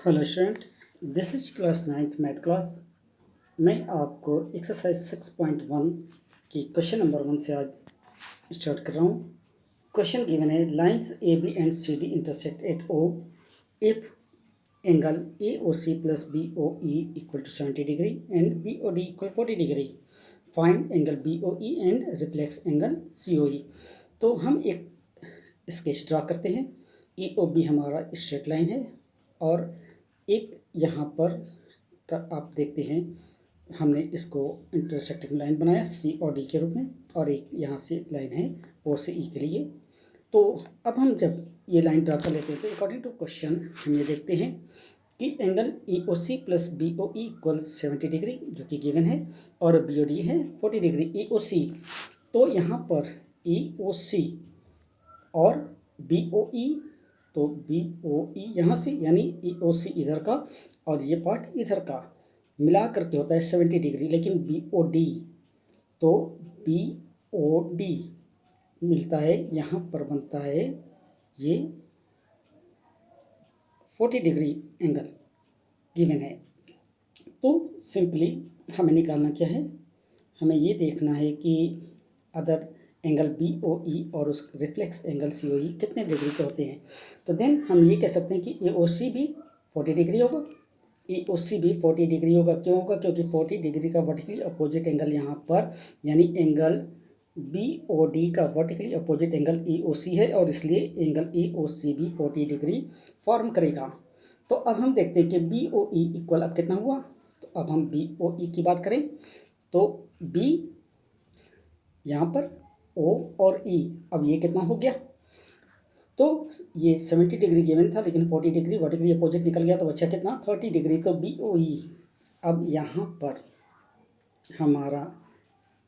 Hello student, this is class 9th math class. मैं आपको exercise 6.1 की क्वेश्चन नंबर 1 से आज स्टार्ट कर रहा हूँ। क्वेश्चन गिवन है, lines A B and C D intersect at O if angle A O C plus B O E equal to 70 degree and B O D equal 40 degree. Find angle B O E and reflex angle C O E. तो हम एक sketch draw करते हैं। A O B हमारा straight line है और एक यहाँ पर आप देखते हैं हमने इसको इंटरसेक्टिंग लाइन बनाया सी और डी के रूप में, और एक यहाँ से लाइन है ओ से ई के लिए। तो अब हम जब ये लाइन ड्रा कर लेते हैं तो अकॉर्डिंग टू क्वेश्चन हम ये देखते हैं कि angle A O C plus B O E equal 70 degree जो कि गिवन है, और बी ओ डी है 40 डिग्री। ए ओ सी, तो यहाँ पर ए ओ सी और बी ओ ई, तो बी ओ ई यहाँ से यानी ई ओ सी इधर का और ये पार्ट इधर का मिला करके होता है 70 डिग्री। लेकिन बी ओ डी, तो बी ओ डी मिलता है यहाँ पर बनता है ये 40 डिग्री एंगल गिवन है। तो सिंपली हमें निकालना क्या है, हमें ये देखना है कि अदर एंगल बी ओ ई और उस रिफ्लेक्स एंगल सी ओ ई कितने डिग्री के होते हैं। तो देन हम ये कह सकते हैं कि ए ओ सी भी 40 डिग्री होगा। ए ओ सी भी 40 डिग्री होगा। क्यों होगा? क्योंकि 40 डिग्री का वर्टिकली अपोजिट एंगल यहाँ पर यानी एंगल बी ओ डी का vertically opposite angle A O सी है, और इसलिए एंगल ए ओ सी भी 40 डिग्री फॉर्म करेगा। तो अब हम देखते हैं कि बी ओ ई इक्वल अब कितना हुआ। तो अब हम बी ओ ई की बात करें तो बी यहाँ पर ओ और ई, अब ये कितना हो गया। तो ये 70 डिग्री गिवन था लेकिन 40 डिग्री वर्टिकली अपोजिट निकल गया, तो बचा कितना 30 डिग्री। तो बी ओ ई अब यहाँ पर हमारा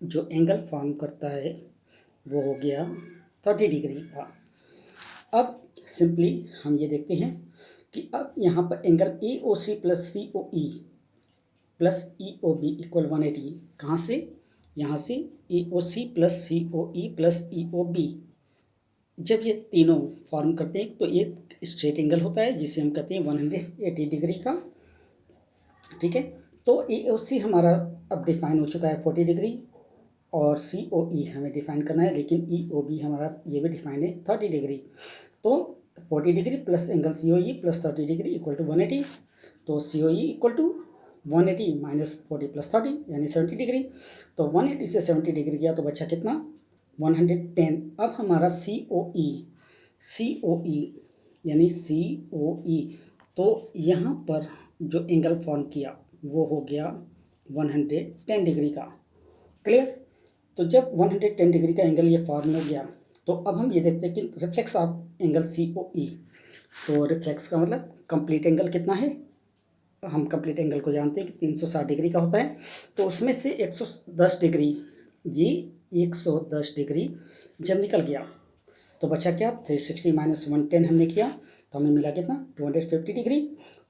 जो एंगल फॉर्म करता है वो हो गया 30 डिग्री का। अब सिंपली हम ये देखते हैं कि अब यहाँ पर angle A O C plus C O E plus E O B equal 180, कहाँ से? यहाँ से A O C plus C O E plus E O B. जब ये तीनों फॉर्म करते हैं तो एक स्ट्रेट एंगल होता है जिसे हम कहते हैं 180 डिग्री का। ठीक है, तो ए ओ सी हमारा अब डिफाइन हो चुका है 40 डिग्री, और सी ओ ई हमें डिफाइन करना है, लेकिन ई ओ बी हमारा ये भी डिफाइन है 30 डिग्री। तो 40 degree plus angle C O E plus 30 degree equal to 180। तो C O E equal to 180 minus 40 plus 30 यानी 70 डिग्री। तो 180 से 70 डिग्री गया तो बचा कितना 110। अब हमारा सी ओ ई यानी सी ओ ई, तो यहाँ पर जो एंगल फॉर्म किया वो हो गया 110 डिग्री का। क्लियर? तो जब 110 डिग्री का एंगल ये फॉर्म हो गया तो अब हम ये देखते हैं कि reflex of angle C O E. तो रिफ्लेक्स का मतलब कंप्लीट एंगल कितना है, हम कंप्लीट एंगल को जानते हैं कि 360 डिग्री का होता है। तो उसमें से 110 डिग्री, ये 110 डिग्री जब निकल गया तो बचा क्या 360 माइनस 110 हमने किया तो हमें मिला कितना 250 डिग्री।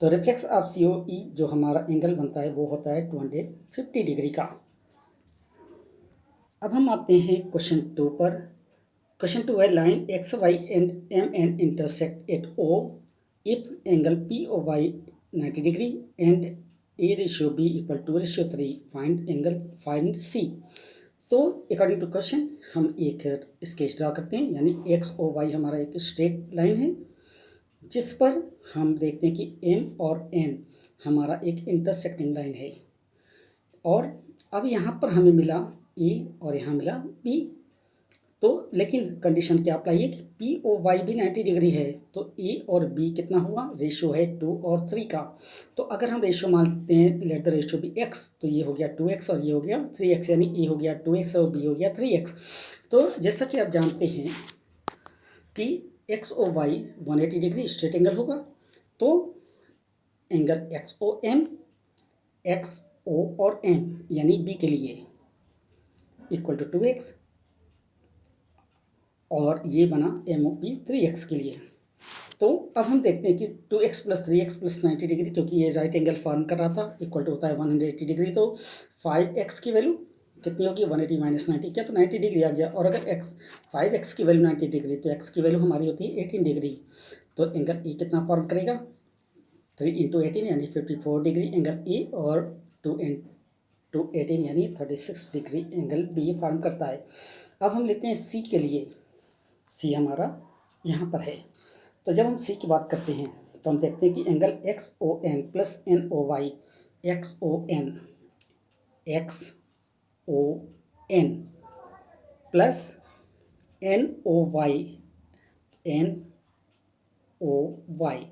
तो रिफ्लेक्स ऑफ सी ओ ई जो हमारा एंगल बनता है वो होता है 250 डिग्री का। अब हम आते हैं क्वेश्चन 2 पर। क्वेश्चन 2 है, line X Y and M N intersect at O if angle P O Y 90 degree and A ratio B equal to ratio 3, find C. तो अकॉर्डिंग टू क्वेश्चन हम एक स्केच ड्रा करते हैं, यानी x O Y हमारा एक straight line है जिस पर हम देखते हैं कि एम और एन हमारा एक इंटरसेक्टिंग लाइन है, और अब यहाँ पर हमें मिला ए और यहाँ मिला बी। तो लेकिन कंडीशन क्या अप्लाई है कि पी ओ वाई भी 90 डिग्री है, तो ए और बी कितना हुआ, रेशियो है 2 और 3 का। तो अगर हम रेशियो मानते हैं let the ratio be x, तो ये हो गया 2x और ये हो गया 3x, यानी ए हो गया 2x और बी हो गया 3x। तो जैसा कि आप जानते हैं कि X O Y 180 degree straight angle होगा, तो angle X O M, X O और एम यानी बी के लिए इक्वल टू 2x, और ये बना एम ओ पी 3x के लिए। तो अब हम देखते हैं कि 2x plus 3x plus 90 degree, क्योंकि ये राइट एंगल फॉर्म कर रहा था, इक्वल टू होता है 180 डिग्री। तो 5x की वैल्यू कितनी होगी 180 माइनस 90 क्या, तो 90 डिग्री आ गया। और अगर x 5x की वैल्यू 90 डिग्री तो x की वैल्यू हमारी होती है 18 डिग्री। तो एंगल ई कितना फॉर्म करेगा 3 इंटू 18 यानी 54 डिग्री एंगल ए और 2 इंटू 18 यानी 36 डिग्री एंगल बी फॉर्म करता है। अब हम लेते हैं सी के लिए। सी हमारा यहाँ पर है। तो जब हम सी की बात करते हैं तो हम देखते हैं कि angle X O N plus N O Y, X O N plus N O Y,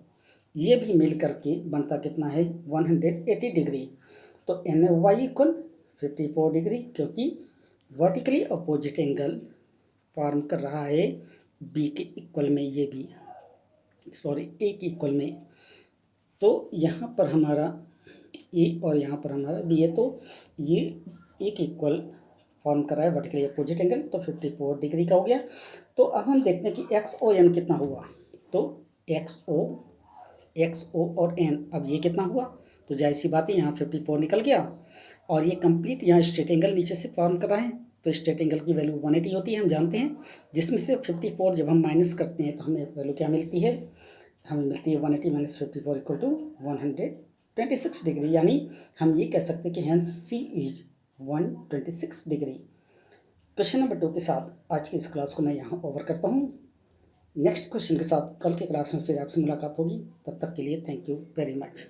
ये भी मिल करके बनता कितना है 180 डिग्री। तो N O Y equal 54 degree, क्योंकि वर्टिकली अपोजिट एंगल फॉर्म कर रहा है बी के इक्वल में, ये भी सॉरी ए के इक्वल में। तो यहाँ पर हमारा ए और यहाँ पर हमारा बी है, तो ये ए के इक्वल फॉर्म कर रहा है वर्टिकली अपोजिट एंगल, तो 54 डिग्री का हो गया। तो अब हम देखते हैं कि एक्स ओ एन कितना हुआ। तो एक्स ओ और एन, अब ये कितना हुआ, तो जाहिर सी बात है यहाँ 54 निकल गया। और ये कंप्लीट यहाँ स्ट्रेट एंगल नीचे से फॉर्म कर रहा है, तो स्ट्रेट एंगल की वैल्यू 180 होती है, हम जानते हैं। जिसमें से 54 जब हम माइनस करते हैं तो हमें वैल्यू क्या मिलती है, हमें मिलती है 180 माइनस 54 इक्वल टू 126 डिग्री। यानी हम ये कह सकते हैं कि hence C is 126 degree. Question number 2 के साथ आज की इस क्लास को मैं यहाँ ओवर करता हूँ। नेक्स्ट क्वेश्चन के साथ कल के क्लास में फिर आपसे मुलाकात होगी। तब तक के लिए थैंक यू वेरी मच।